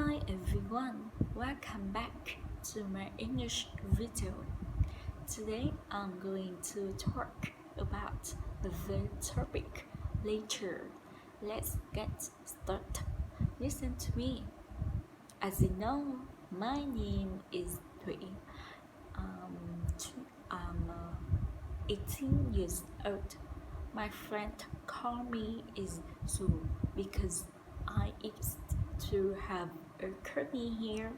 Hi everyone, welcome back to my English video. Today I'm going to talk about the topic later. Let's get started. Listen to me. As you know, my name is Thuy. I'm 18 years old. My friend call me is Su because I used to have a curly hair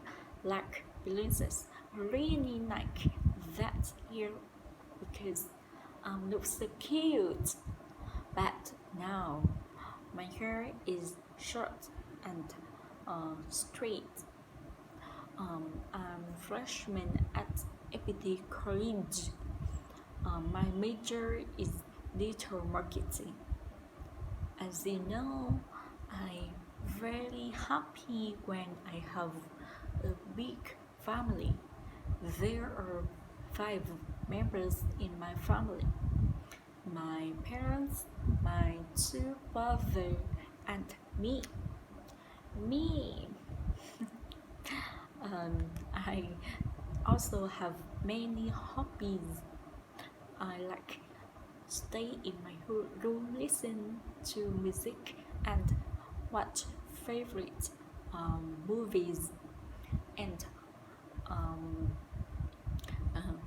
like Beyonce's. I really like that hair because I look so cute. But now my hair is short and straight. I'm freshman at FPT College. My major is digital marketing. As you know, I'm very happy when I have a big family. There are 5 members in my family. My parents, my 2 brothers, and me. Me. I also have many hobbies. I like stay in my room, listen to music, and watch favorite movies, and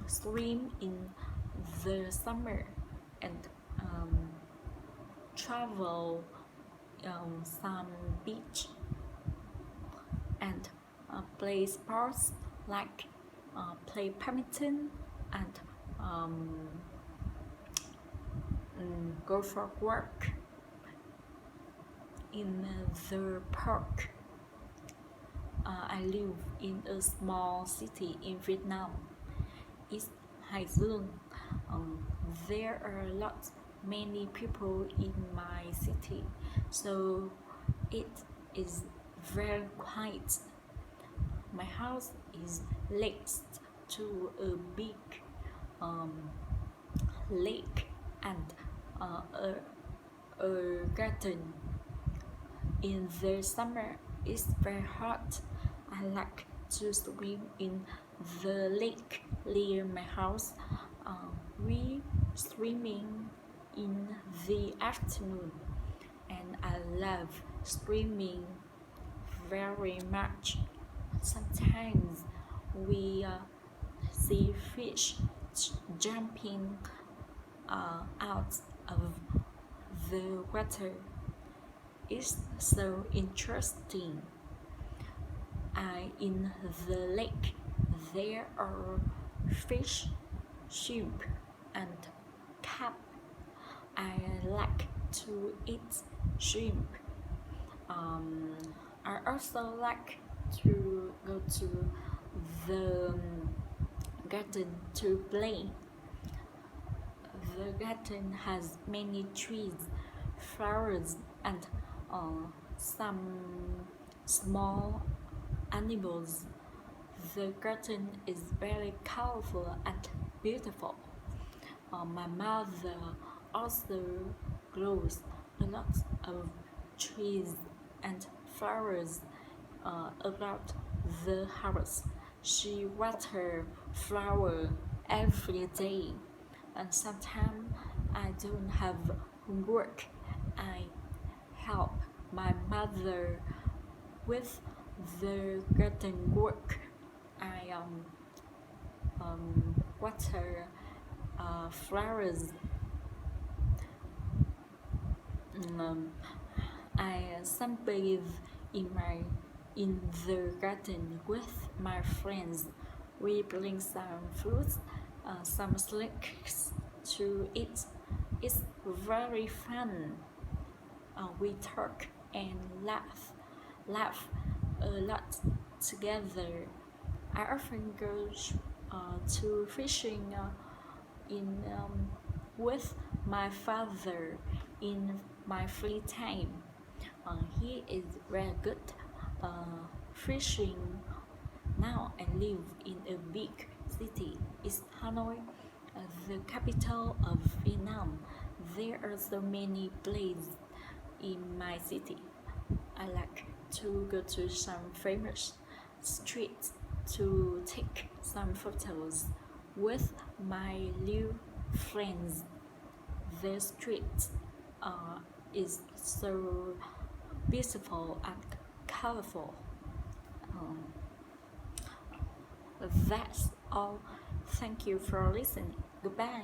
swim in the summer, and travel some beach, and play sports like play badminton and go for work in the park. I live in a small city in Vietnam. It's Hải Dương. There are many people in my city, so it is very quiet. My house is next to a big lake and a garden. In the summer, it's very hot. I like to swim in the lake near my house. We swimming in the afternoon, and I love swimming very much. Sometimes we see fish jumping out of the water. It's so interesting. In the lake there are fish, shrimp, and crab. I like to eat shrimp. I also like to go to the garden to play. The garden has many trees, flowers, and some small animals. The garden is very colorful and beautiful. My mother also grows a lot of trees and flowers around the house. She waters flower every day, and sometimes I don't have homework. I help my mother with the garden work. I water flowers. I sunbathe in the garden with my friends. We bring some fruits, some snacks to eat. It's very fun. We talk and laugh a lot together. I often go to fishing in with my father in my free time. He is very good fishing. Now I live in a big city. It's Hanoi, the capital of Vietnam. There are so many places in my city. I like to go to some famous streets to take some photos with my new friends. The street is so beautiful and colorful. Um, that's all. Thank you for listening. Goodbye.